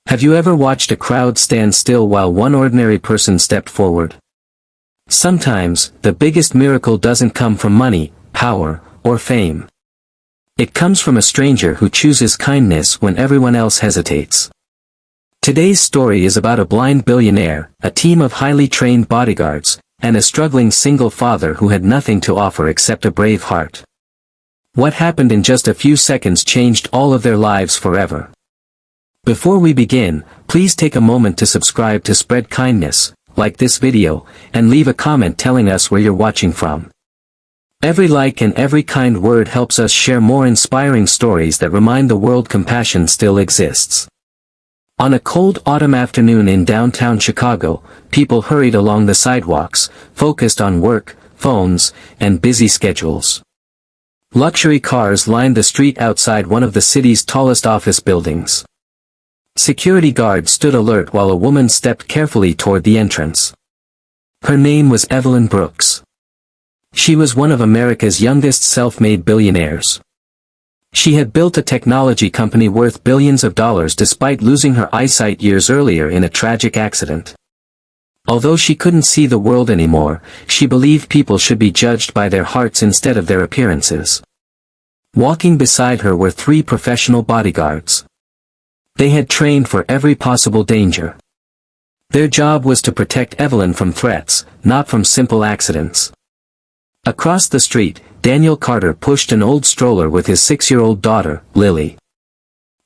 Have you ever watched a crowd stand still while one ordinary person stepped forward? Sometimes, the biggest miracle doesn't come from money, power, or fame. It comes from a stranger who chooses kindness when everyone else hesitates. Today's story is about a blind billionaire, a team of highly trained bodyguards, and a struggling single father who had nothing to offer except a brave heart. What happened in just a few seconds changed all of their lives forever. Before we begin, please take a moment to subscribe to spread kindness, like this video, and leave a comment telling us where you're watching from. Every like and every kind word helps us share more inspiring stories that remind the world compassion still exists. On a cold autumn afternoon in downtown Chicago, people hurried along the sidewalks, focused on work, phones, and busy schedules. Luxury cars lined the street outside one of the city's tallest office buildings. Security guards stood alert while a woman stepped carefully toward the entrance. Her name was Evelyn Brooks. She was one of America's youngest self-made billionaires. She had built a technology company worth billions of dollars despite losing her eyesight years earlier in a tragic accident. Although she couldn't see the world anymore, she believed people should be judged by their hearts instead of their appearances. Walking beside her were 3 professional bodyguards. They had trained for every possible danger. Their job was to protect Evelyn from threats, not from simple accidents. Across the street, Daniel Carter pushed an old stroller with his 6-year-old daughter, Lily.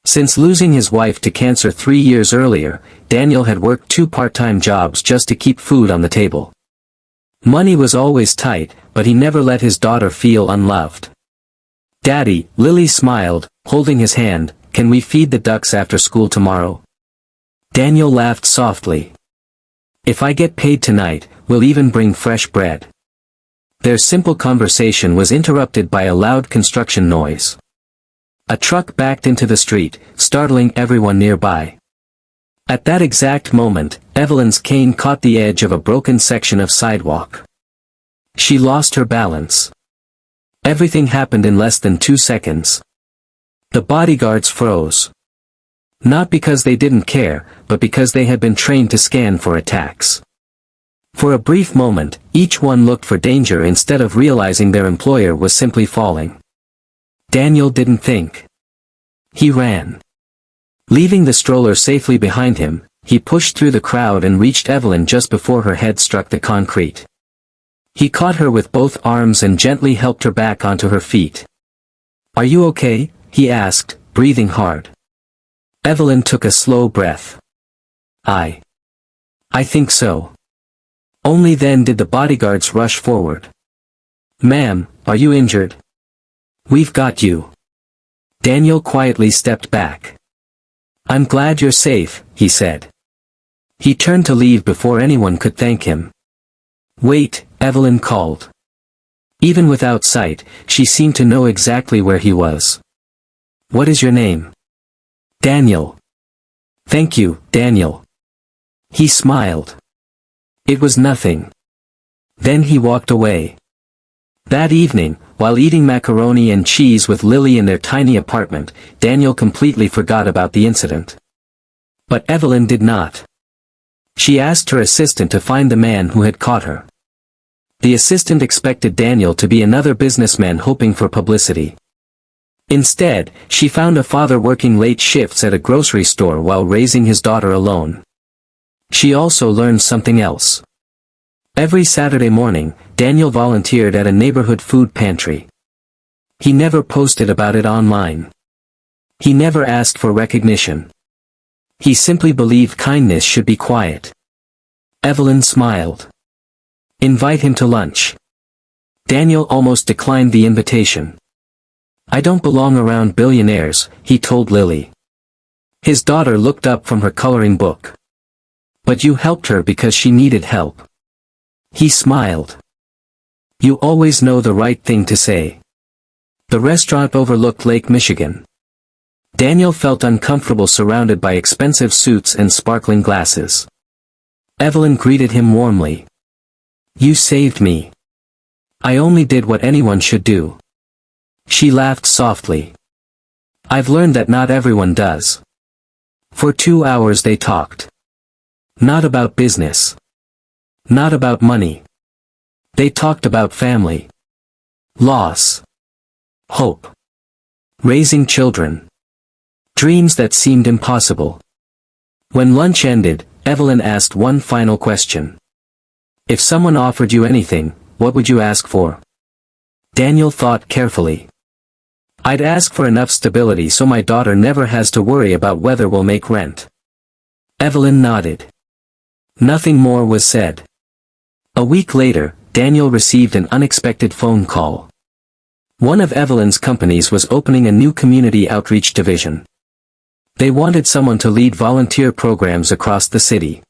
Since losing his wife to cancer 3 years earlier, Daniel had worked 2 part-time jobs just to keep food on the table. Money was always tight, but he never let his daughter feel unloved. "Daddy," Lily smiled, holding his hand, "can we feed the ducks after school tomorrow?" Daniel laughed softly. "If I get paid tonight, we'll even bring fresh bread." Their simple conversation was interrupted by a loud construction noise. A truck backed into the street, startling everyone nearby. At that exact moment, Evelyn's cane caught the edge of a broken section of sidewalk. She lost her balance. Everything happened in less than 2 seconds. The bodyguards froze. Not because they didn't care, but because they had been trained to scan for attacks. For a brief moment, each one looked for danger instead of realizing their employer was simply falling. Daniel didn't think. He ran. Leaving the stroller safely behind him, he pushed through the crowd and reached Evelyn just before her head struck the concrete. He caught her with both arms and gently helped her back onto her feet. "Are you okay?" he asked, breathing hard. Evelyn took a slow breath. I think so." Only then did the bodyguards rush forward. "Ma'am, are you injured?" "We've got you." Daniel quietly stepped back. "I'm glad you're safe," he said. He turned to leave before anyone could thank him. "Wait," Evelyn called. Even without sight, she seemed to know exactly where he was. "What is your name?" "Daniel." "Thank you, Daniel." He smiled. It was nothing. Then he walked away. That evening, while eating macaroni and cheese with Lily in their tiny apartment, Daniel completely forgot about the incident. But Evelyn did not. She asked her assistant to find the man who had caught her. The assistant expected Daniel to be another businessman hoping for publicity. Instead, she found a father working late shifts at a grocery store while raising his daughter alone. She also learned something else. Every Saturday morning, Daniel volunteered at a neighborhood food pantry. He never posted about it online. He never asked for recognition. He simply believed kindness should be quiet. Evelyn smiled. "Invite him to lunch." Daniel almost declined the invitation. "I don't belong around billionaires," he told Lily. His daughter looked up from her coloring book. "But you helped her because she needed help." He smiled. "You always know the right thing to say." The restaurant overlooked Lake Michigan. Daniel felt uncomfortable surrounded by expensive suits and sparkling glasses. Evelyn greeted him warmly. "You saved me. I only did what anyone should do." She laughed softly. "I've learned that not everyone does." For 2 hours they talked. Not about business. Not about money. They talked about family. Loss. Hope. Raising children. Dreams that seemed impossible. When lunch ended, Evelyn asked one final question. If someone offered you anything, what would you ask for? Daniel thought carefully. I'd ask for enough stability so my daughter never has to worry about whether we'll make rent. Evelyn nodded. Nothing more was said. A week later, Daniel received an unexpected phone call. One of Evelyn's companies was opening a new community outreach division. They wanted someone to lead volunteer programs across the city.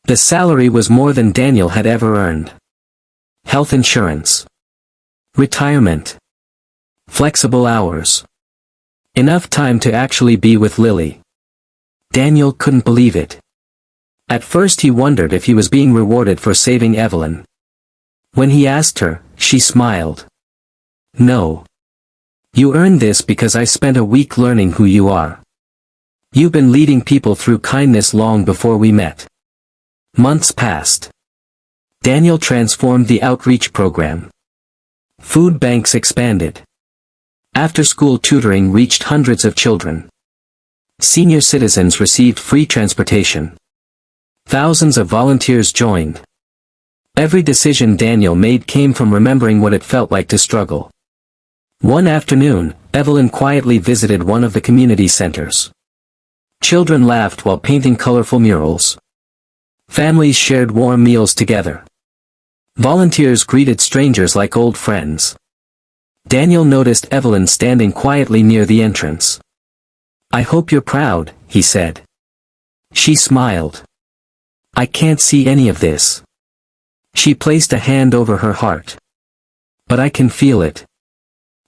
The salary was more than Daniel had ever earned. Health insurance. Retirement. Flexible hours. Enough time to actually be with Lily. Daniel couldn't believe it. At first he wondered if he was being rewarded for saving Evelyn. When he asked her, she smiled. No. You earned this because I spent a week learning who you are. You've been leading people through kindness long before we met. Months passed. Daniel transformed the outreach program. Food banks expanded. After-school tutoring reached hundreds of children. Senior citizens received free transportation. Thousands of volunteers joined. Every decision Daniel made came from remembering what it felt like to struggle. One afternoon, Evelyn quietly visited one of the community centers. Children laughed while painting colorful murals. Families shared warm meals together. Volunteers greeted strangers like old friends. Daniel noticed Evelyn standing quietly near the entrance. I hope you're proud, he said. She smiled. I can't see any of this. She placed a hand over her heart. But I can feel it.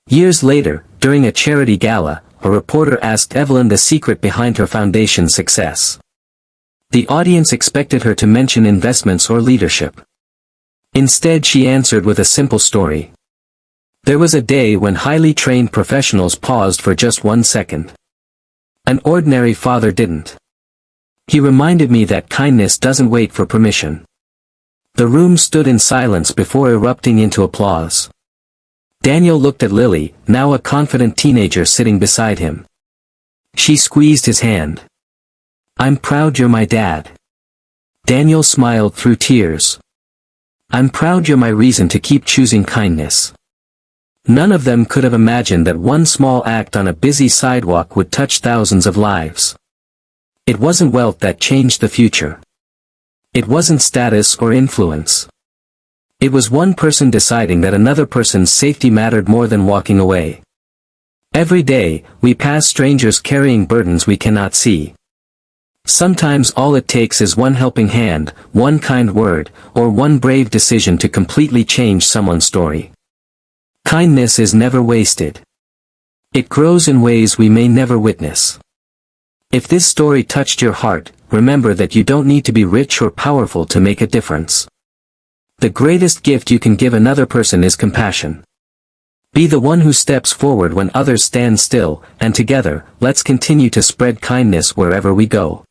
Years later, during a charity gala, a reporter asked Evelyn the secret behind her foundation's success. The audience expected her to mention investments or leadership. Instead she answered with a simple story. There was a day when highly trained professionals paused for just 1 second. An ordinary father didn't. He reminded me that kindness doesn't wait for permission. The room stood in silence before erupting into applause. Daniel looked at Lily, now a confident teenager sitting beside him. She squeezed his hand. I'm proud you're my dad. Daniel smiled through tears. I'm proud you're my reason to keep choosing kindness. None of them could have imagined that one small act on a busy sidewalk would touch thousands of lives. It wasn't wealth that changed the future. It wasn't status or influence. It was one person deciding that another person's safety mattered more than walking away. Every day, we pass strangers carrying burdens we cannot see. Sometimes all it takes is one helping hand, one kind word, or one brave decision to completely change someone's story. Kindness is never wasted. It grows in ways we may never witness. If this story touched your heart, remember that you don't need to be rich or powerful to make a difference. The greatest gift you can give another person is compassion. Be the one who steps forward when others stand still, and together, let's continue to spread kindness wherever we go.